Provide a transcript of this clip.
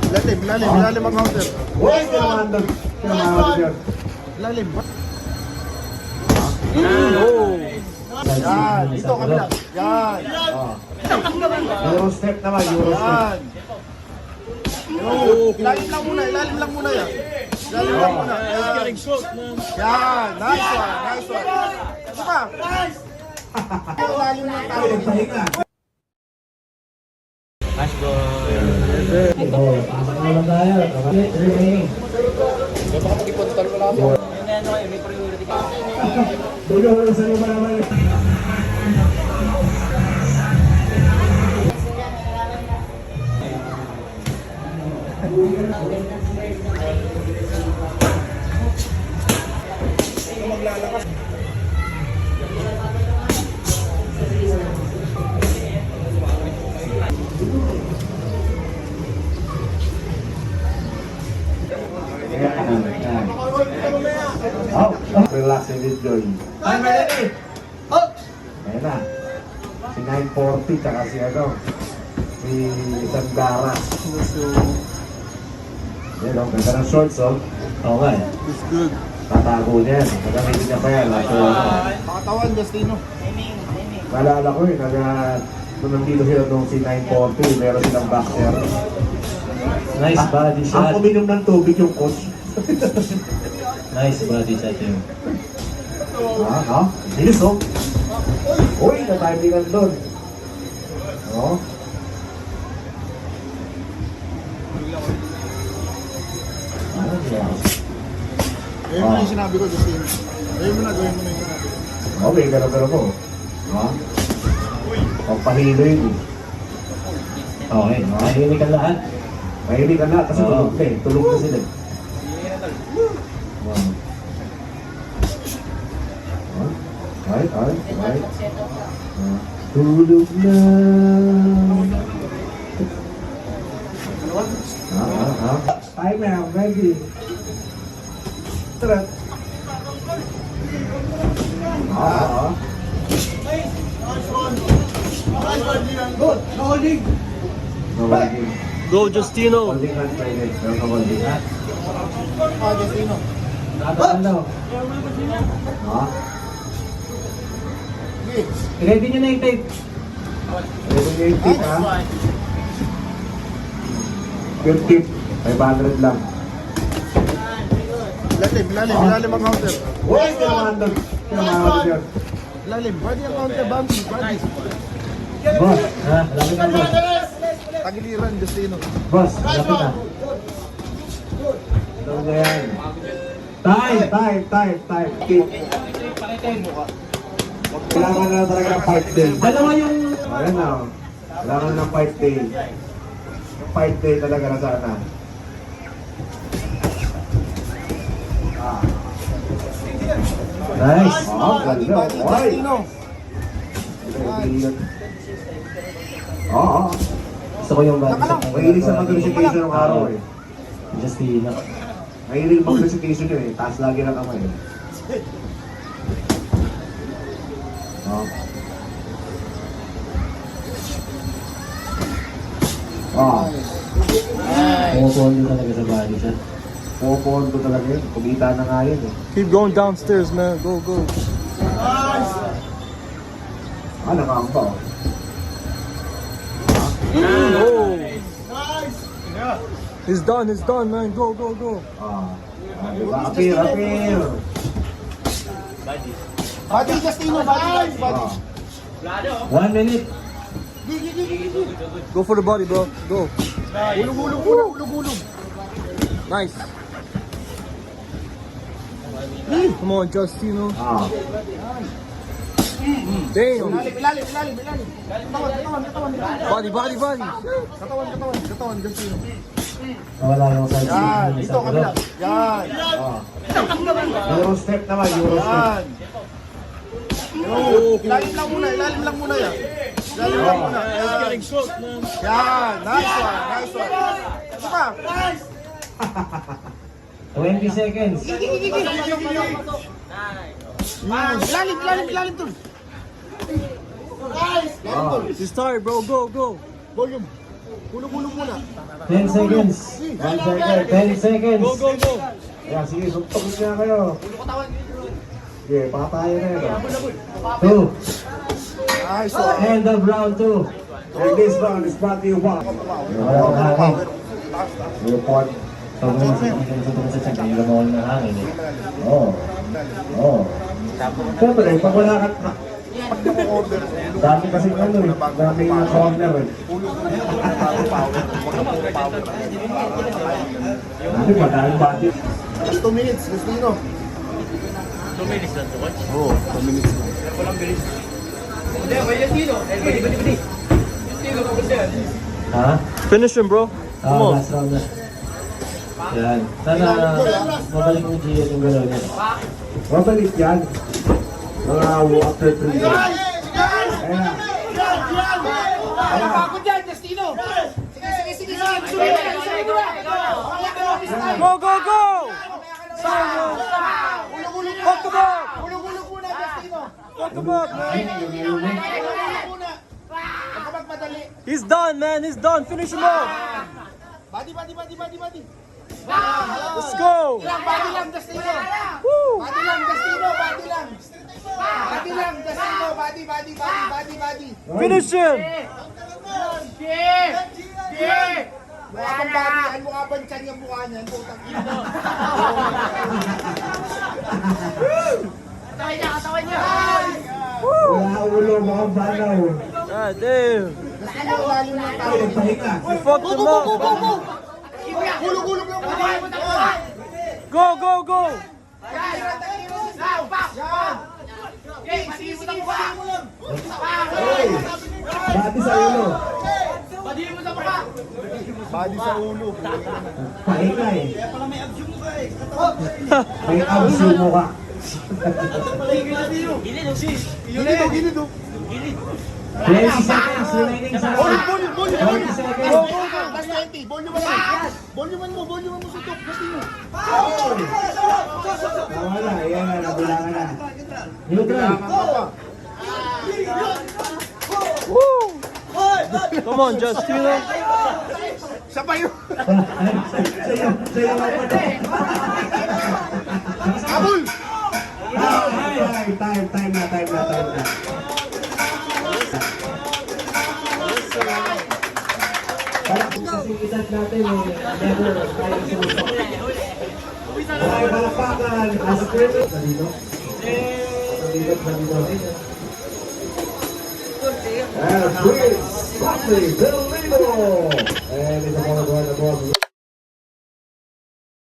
Ilalim ang counter. Uy, kinamandog. Kinamandog yun. Ilalim. Oh! Yan, dito kabila. Yan. Euro step naman, Euro step. Yan. Ilalim lang muna yan. Ilalim lang muna. Yan. Yan, nice one. Ito pa. Ilalim lang tayo. Pahinga. Nice boy! Oh, pasok na lang tayo. Remaining. Dulo sa iyo naman. Maglalakas. Oh, relax and enjoy. I'm ready. Ayan na. Si 940 tsaka si si Sandara. Yan o, ganda ng shorts Okay. It's good. Tatago niya yan. Magamitin niya pa yan. Pakatawan, Justino. Naalala ko nung nandito sila nung si 940, meron silang boxer. Nice body Ang shot. uminom ng tubig yung coach. Nice body shot yun. Bilis Uy, natimingan doon. Gawin mo yung sinabi ko, Justino. Gawin mo na yung sinabi ko. Okay, gano-gano mo. Pagpahilo yun Okay, makikinig ka lahat. Mahilig ka na kasi tulog na Tulog na sila. Ay. Tulog na. Time now, ready. Tara. Good, no holding. No holding. Go Justino! Holding hand Friday. No holding. Justino. Ano? Ready nyo na yung tape. Ready na yung tip, Good tip. 500 lang. Ilalim ang counter. Uy, kinamandog. Kinamandog yun. Ilalim. Pwede ang counter, bounty. Boss. Malapit na boss. Tagiliran, Justino. Boss. Malapit na. Ito na yan. Time. Keep. Kailangan na talaga ng 5 day. Dalawa yung... Ayan na. Kailangan ng 5 day. Yung 5 day talaga na sana. Nice! Ganda. Oy! Gusto ko yung body shot. Mahilig sa mag-recitation ng araw Justino. Mahilig mag-recitation yun Taas lagi ng kamay Pumupundi talaga sa body shot. Pupuon ko talaga yun. Kumita na nga yun Keep going downstairs, man. Go. Nakakamba Oh. He's done, man. Go. Appear. Body, Justino. Body. 1 minute. Go for the body, bro. Go. Ulog. Nice. Come on, Justino. Damn. Ilalim. Body. Katawan, Justino. Nawala yung sa Yan, dito kabila. Yan. Euro step naman, Euro step. Yan. Ilalim lang muna yan. Ilalim lang muna. Yan. Yan, nice one. Ito pa. 20 seconds. Ilalim tol. He's tired, bro. Go. Volume. Hulog-hulog muna. 10 seconds. 1 second. 10 seconds. Go, go, go. Ayan, sige, suntok niya kayo. Sige, patayo na yun. 2. Nice one. End of round 2. And this round is brought to you by Wala akong hangin. Newport. Pag mo sa check, hindi ka mawala ng hangin eh. Oo. Oo. Siyempre, pag wala ka... Order. Dami kasi ano eh. Dami yung corner eh. Dami pa, dami budget. Just 2 minutes. Gusto nyo? 2 minutes lang to watch. Oo, 2 minutes lang. Walang bilis. Hindi, may Tino. Badi. Tino, kapag Ha? Finish him, bro. Come on. Last round na. Yan. Sana mabalik mo Gio yung galaw niya. Mabalik yan. Mga after 3 days. Ayan. Pagod yan, Destino! Sige. Go, go, go! Hulog-hulog muna! Fuck him up! Hulog-hulog muna, Destino! Fuck him up, man. Hulog muna! Huwag ka magmadali. He's done, man. He's done. Finish him off. Body! Let's go. Body lang, Destino! Woo! Body lang, Destino! Body lang, Destino! Body! Finish him. Mukha bang body? Mukha bang tiyan yung mukha niyan? Putang ina. Katawan niya! Wala ulo, mga banaw. God damn. Destino, lalo na tao. Ay, pahinga. We fucked him up. Hulog-hulog lang muna! Go, go, go. Hey! Bati sa ulo. Body sa ulo. Pahinga eh. May abs yung mukha. Gilid oh. 20 seconds remaining sa round. Ball. 20 seconds. Last 20. Volume mo sa top. Destino. Nawala, ayan na, nabulangan na. Neutral. Woo! Come on, Justino. Siya pa yun. Sa'yo nga pa to. Abul! Time na. Kasi edad natin eh, never tayo sumusok. Ay, palakpakan, as critic. Nandito? Nandito. And Chris Buckley, Del Reno. And ito mga buwan na buwan.